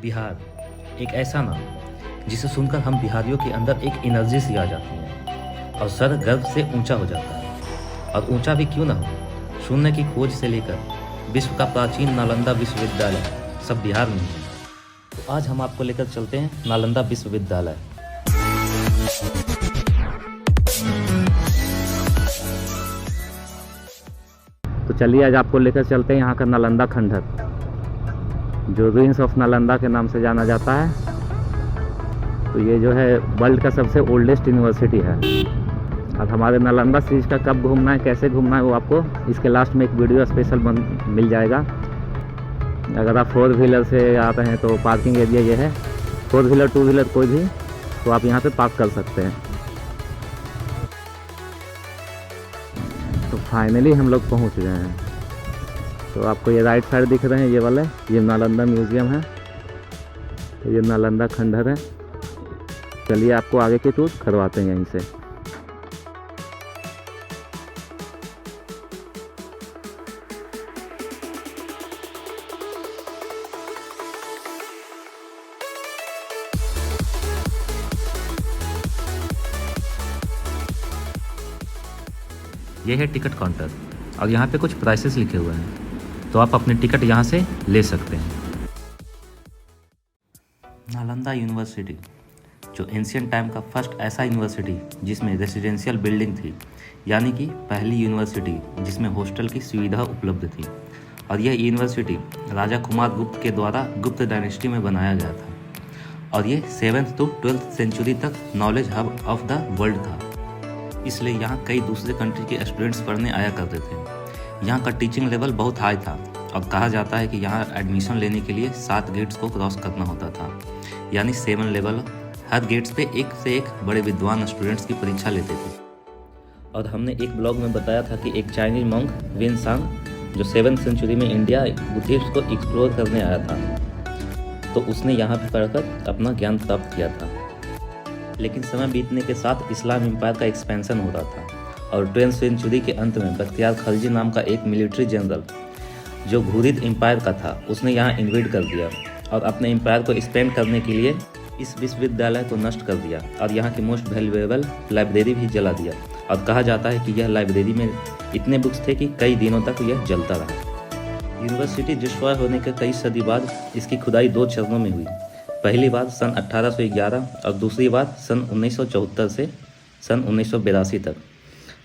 बिहार एक ऐसा नाम जिसे सुनकर हम बिहारियों के अंदर एक एनर्जी सी आ जाती है और सर गर्व से ऊंचा हो जाता है। और ऊंचा भी क्यों ना हो, शून्य की खोज से लेकर विश्व का प्राचीन नालंदा विश्वविद्यालय सब बिहार में ही है। तो आज हम आपको लेकर चलते हैं नालंदा विश्वविद्यालय। तो चलिए आज आपको लेकर चलते हैं यहाँ का नालंदा खंडहर, जो रूइंस ऑफ नालंदा के नाम से जाना जाता है। तो ये जो है वर्ल्ड का सबसे ओल्डेस्ट यूनिवर्सिटी है। अब हमारे नालंदा सीरीज का कब घूमना है, कैसे घूमना है, वो आपको इसके लास्ट में एक वीडियो स्पेशल मिल जाएगा। अगर आप 4 व्हीलर से आते हैं तो पार्किंग एरिया ये है, 4 व्हीलर 2 व्हीलर कोई भी, तो आप यहाँ पे पार्क कर सकते हैं। तो फाइनली हम लोग पहुँच गए हैं। तो आपको ये राइट साइड दिख रहे हैं, ये वाले, ये नालंदा म्यूज़ियम है, तो ये नालंदा खंडहर है। चलिए आपको आगे की टूर करवाते हैं यहीं से। ये है टिकट काउंटर और यहाँ पे कुछ प्राइसेस लिखे हुए हैं, तो आप अपने टिकट यहाँ से ले सकते हैं। नालंदा यूनिवर्सिटी जो एंशियंट टाइम का फर्स्ट ऐसा यूनिवर्सिटी जिसमें रेसिडेंशियल बिल्डिंग थी, यानी कि पहली यूनिवर्सिटी जिसमें हॉस्टल की सुविधा उपलब्ध थी। और यह यूनिवर्सिटी राजा कुमार गुप्त के द्वारा गुप्त डायनेस्टी में बनाया गया था और ये 7th to 12th सेंचुरी तक knowledge hub of the world था। इसलिए यहाँ कई दूसरे कंट्री के स्टूडेंट्स पढ़ने आया करते थे। यहाँ का टीचिंग लेवल बहुत हाई था और कहा जाता है कि यहाँ एडमिशन लेने के लिए 7 गेट्स को क्रॉस करना होता था, यानी 7 लेवल। हर गेट्स पे एक से एक बड़े विद्वान स्टूडेंट्स की परीक्षा लेते थे। और हमने एक ब्लॉग में बताया था कि एक चाइनीज मॉन्क विन सांग जो 7th सेंचुरी में इंडिया बुद्धिस्ट को एक्सप्लोर करने आया था, तो उसने यहाँ पे पढ़कर अपना ज्ञान प्राप्त किया था। लेकिन समय बीतने के साथ इस्लाम एम्पायर का एक्सपेंशन हो रहा था और 12th सेंचुरी के अंत में बख्तियार खलजी नाम का एक मिलिट्री जनरल जो घुरिद एम्पायर का था, उसने यहाँ इन्वेड कर दिया और अपने एम्पायर को एक्सपेंड करने के लिए इस विश्वविद्यालय को नष्ट कर दिया और यहाँ की मोस्ट वैल्यूएबल लाइब्रेरी भी जला दिया। और कहा जाता है कि यह लाइब्रेरी में इतने बुक्स थे कि कई दिनों तक यह जलता रहा। यूनिवर्सिटी डिस्ट्रॉय होने के कई सदी बाद इसकी खुदाई 2 चरणों में हुई। पहली बार सन 1811 और दूसरी बार सन 1974 से सन 1982 तक,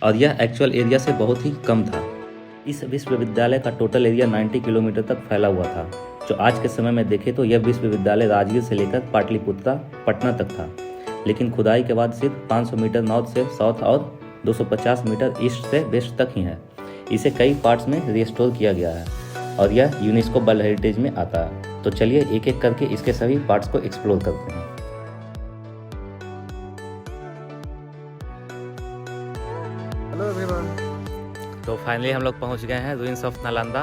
और यह एक्चुअल एरिया से बहुत ही कम था। इस विश्वविद्यालय का टोटल एरिया 90 किलोमीटर तक फैला हुआ था, जो आज के समय में देखें तो यह विश्वविद्यालय राजगीर से लेकर पाटलिपुत्रा पटना तक था। लेकिन खुदाई के बाद सिर्फ 500 मीटर नॉर्थ से साउथ और 250 मीटर ईस्ट से वेस्ट तक ही है। इसे कई पार्ट्स में रिस्टोर किया गया है और यह यूनेस्को वर्ल्ड हेरिटेज में आता है। तो चलिए एक एक करके इसके सभी पार्ट्स को एक्सप्लोर करते हैं। Hello everyone. तो फाइनली हम लोग पहुंच गए हैं रूइंस ऑफ नालंदा,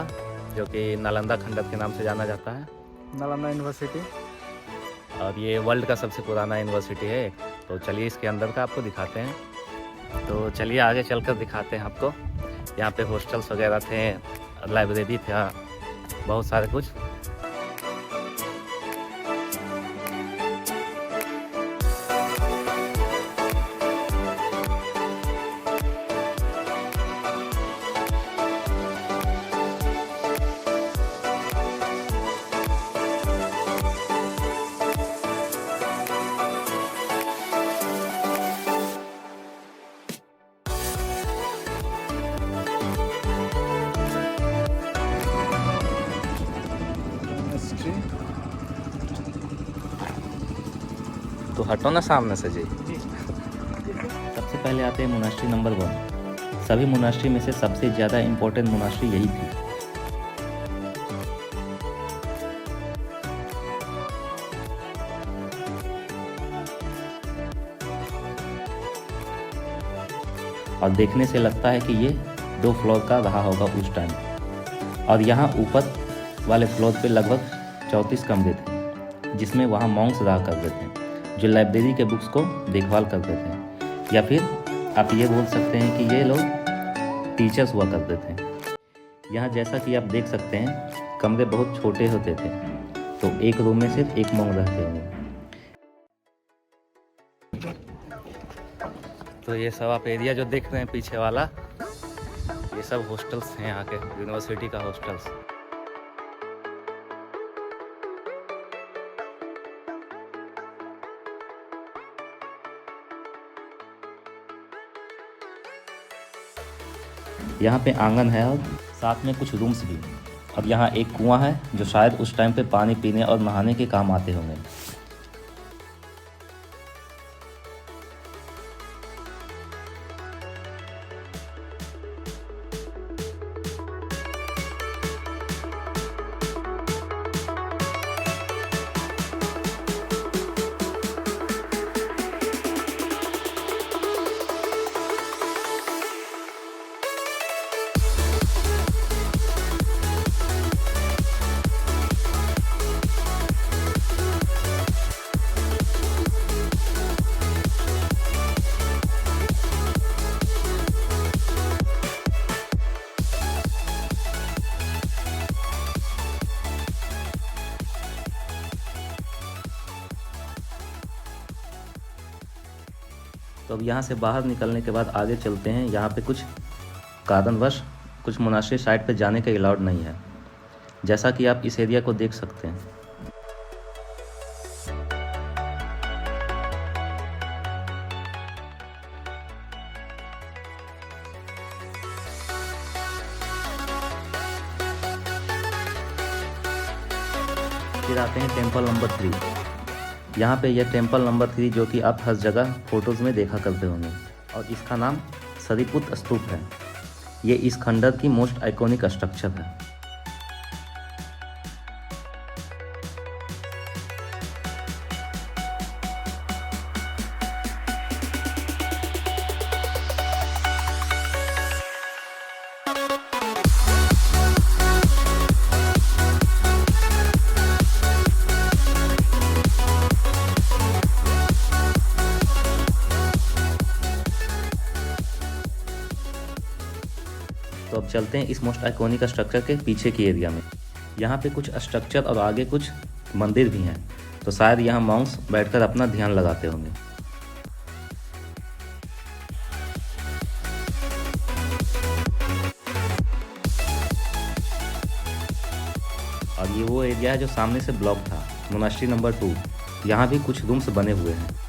जो कि नालंदा खंडहर के नाम से जाना जाता है। नालंदा यूनिवर्सिटी, और ये वर्ल्ड का सबसे पुराना यूनिवर्सिटी है। तो चलिए इसके अंदर का आपको दिखाते हैं। तो चलिए आगे चलकर दिखाते हैं आपको। यहाँ पे हॉस्टल्स वगैरह थे, लाइब्रेरी था, बहुत सारे कुछ। हिस्ट्री। तो हटो ना सामने से जी। जी। सबसे पहले आते हैं मोनास्ट्री नंबर 1। सभी मोनास्ट्री में से सबसे ज़्यादा इम्पोर्टेंट मोनास्ट्री यही थी। और देखने से लगता है कि ये 2 फ्लोर का रहा होगा उस टाइम। और यहाँ ऊपर वाले फ्लोर पे लगभग 34 कमरे थे, जिसमें वहाँ मॉन्क्स रहा करते थे जो लाइब्रेरी के बुक्स को देखभाल करते थे, या फिर आप ये बोल सकते हैं कि ये लोग टीचर्स हुआ करते थे। यहाँ जैसा कि आप देख सकते हैं कमरे बहुत छोटे होते थे तो एक रूम में सिर्फ एक मॉन्क रहते होंगे। तो ये सब आप एरिया जो देख रहे हैं पीछे वाला, ये सब हॉस्टल्स हैं यहाँ के, यूनिवर्सिटी का हॉस्टल्स। यहाँ पे आंगन है और साथ में कुछ रूम्स भी। और यहाँ एक कुआं है जो शायद उस टाइम पे पानी पीने और नहाने के काम आते होंगे। तो अब यहाँ से बाहर निकलने के बाद आगे चलते हैं। यहाँ पे कुछ कारणवश कुछ मोनास्ट्री साइड पे जाने का अलाउड नहीं है, जैसा कि आप इस एरिया को देख सकते हैं। फिर आते हैं टेम्पल नंबर 3। यहाँ पे यह टेम्पल नंबर 3 जो कि आप हर जगह फोटोज़ में देखा करते होंगे, और इसका नाम सरीपुत स्तूप है। ये इस खंडर की मोस्ट आइकॉनिक स्ट्रक्चर है। तो अब चलते हैं इस मोस्ट आइकॉनिक स्ट्रक्चर के पीछे की एरिया में। यहाँ पे कुछ स्ट्रक्चर और आगे कुछ मंदिर भी हैं, तो शायद यहाँ मॉन्क्स बैठकर अपना ध्यान लगाते होंगे। और ये वो एरिया है जो सामने से ब्लॉक था, मोनास्ट्री नंबर 2। यहाँ भी कुछ रूम्स बने हुए हैं।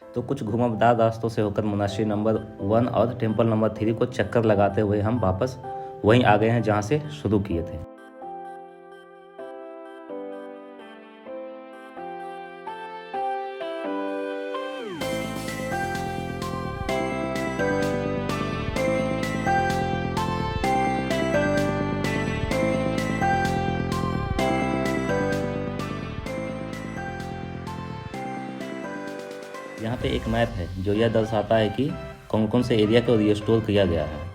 तो कुछ घुमावदार रास्तों से होकर मोनास्ट्री नंबर 1 और टेम्पल नंबर 3 को चक्कर लगाते हुए हम वापस वहीं आ गए हैं जहां से शुरू किए थे। यहाँ पे एक मैप है जो यह दर्शाता है कि कौन कौन से एरिया को रिस्टोर किया गया है।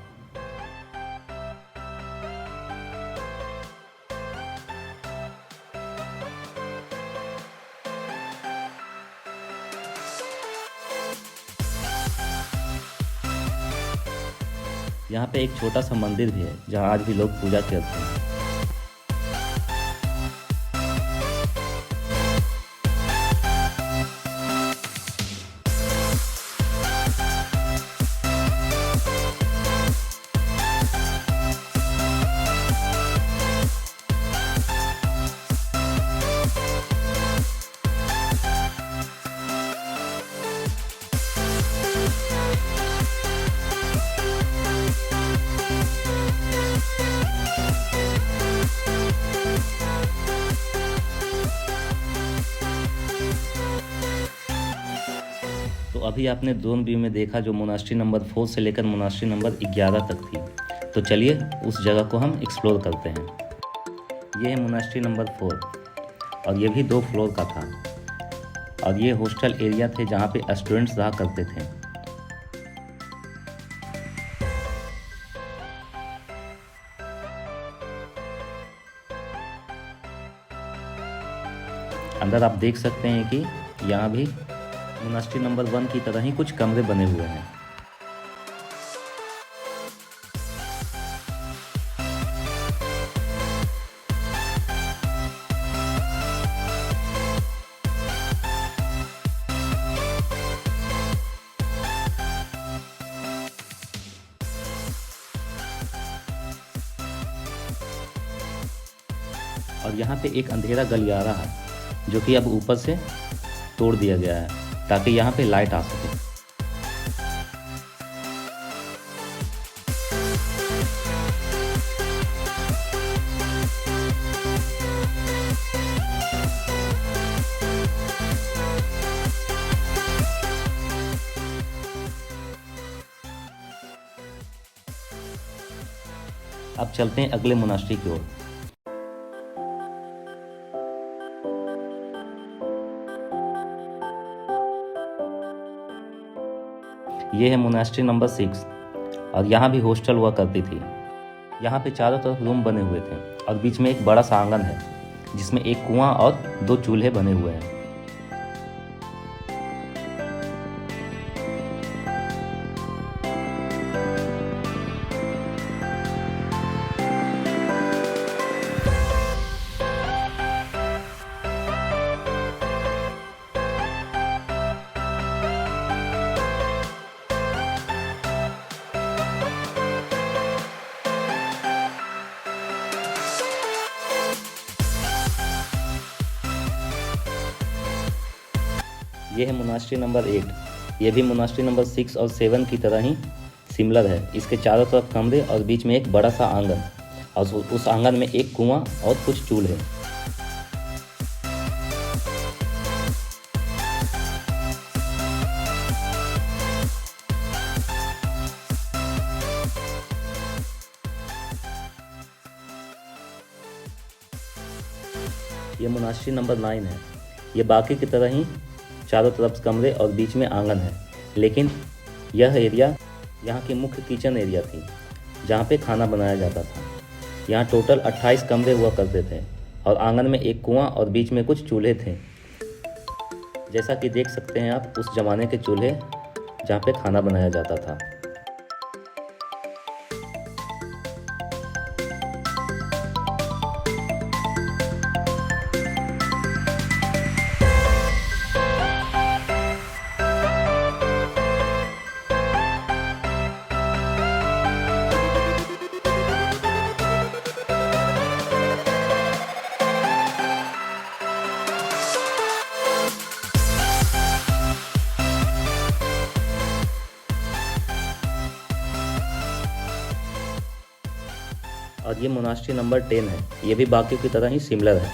यहाँ पे एक छोटा सा मंदिर भी है जहाँ आज भी लोग पूजा करते हैं। तो अभी आपने ड्रोन व्यू में देखा जो मोनास्ट्री नंबर 4 से लेकर मोनास्ट्री नंबर 11 तक थी। तो चलिए उस जगह को हम एक्सप्लोर करते हैं। ये है मोनास्ट्री नंबर 4 और ये भी 2 फ्लोर का था, और ये हॉस्टल एरिया थे जहाँ पे स्टूडेंट्स रहा करते थे। अंदर आप देख सकते हैं कि यहाँ भी मोनास्ट्री नंबर 1 की तरह ही कुछ कमरे बने हुए हैं। और यहाँ पे एक अंधेरा गलियारा है जो कि अब ऊपर से तोड़ दिया गया है ताकि यहाँ पे लाइट आ सके। अब चलते हैं अगले मोनास्ट्री की ओर। ये है मोनास्ट्री नंबर 6 और यहाँ भी हॉस्टल हुआ करती थी। यहाँ पे चारों तरफ रूम बने हुए थे और बीच में एक बड़ा सा आंगन है जिसमें एक कुआं और 2 चूल्हे बने हुए हैं। ये है मोनास्ट्री नंबर 8। ये भी मोनास्ट्री नंबर 6 और 7 की तरह ही सिमिलर है। इसके चारों तरफ कमरे और बीच में एक बड़ा सा आंगन और उस आंगन में एक कुआं और कुछ चूल्हे। ये मोनास्ट्री नंबर 9 है। ये बाकी की तरह ही चारों तरफ कमरे और बीच में आंगन है, लेकिन यह एरिया यहाँ की मुख्य किचन एरिया थी जहाँ पे खाना बनाया जाता था। यहाँ टोटल 28 कमरे हुआ करते थे और आंगन में एक कुआं और बीच में कुछ चूल्हे थे। जैसा कि देख सकते हैं आप उस ज़माने के चूल्हे जहाँ पे खाना बनाया जाता था। और ये मोनास्ट्री नंबर 10 है। ये भी बाकी की तरह ही सिमिलर है।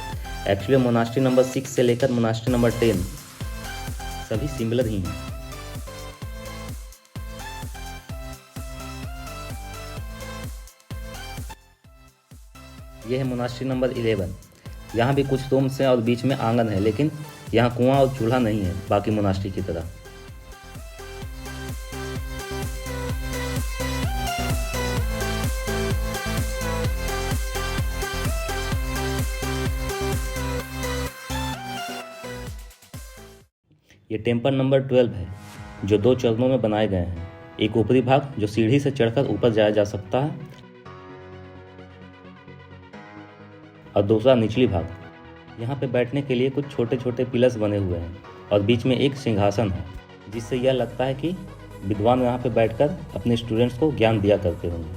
एक्चुअली मोनास्ट्री नंबर 6 से लेकर मोनास्ट्री नंबर 10 सभी सिमिलर ही हैं। ये है मोनास्ट्री नंबर 11। यहाँ भी कुछ रूम्स हैं और बीच में आंगन है, लेकिन यहाँ कुआं और चूल्हा नहीं है बाकी मोनास्ट्री की तरह। ये टेम्पल नंबर 12 है जो 2 चरणों में बनाए गए हैं। एक ऊपरी भाग जो सीढ़ी से चढ़कर ऊपर जाया जा सकता है और दूसरा निचली भाग। यहाँ पे बैठने के लिए कुछ छोटे छोटे पिलर्स बने हुए हैं और बीच में एक सिंहासन है, जिससे यह लगता है कि विद्वान यहाँ पे बैठकर अपने स्टूडेंट्स को ज्ञान दिया करते होंगे।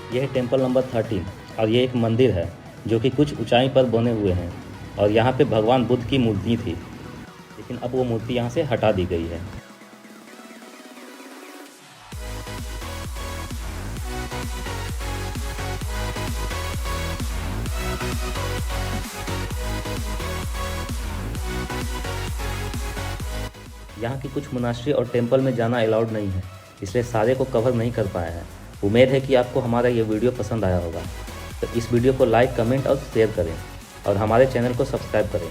यह है टेम्पल नंबर 13 और ये एक मंदिर है जो कि कुछ ऊंचाई पर बने हुए हैं और यहाँ पे भगवान बुद्ध की मूर्ति थी, लेकिन अब वो मूर्ति यहाँ से हटा दी गई है। यहाँ की कुछ मोनास्ट्री और टेम्पल में जाना अलाउड नहीं है, इसलिए सारे को कवर नहीं कर पाया है। उम्मीद है कि आपको हमारा ये वीडियो पसंद आया होगा। तो इस वीडियो को लाइक, कमेंट और शेयर करें और हमारे चैनल को सब्सक्राइब करें।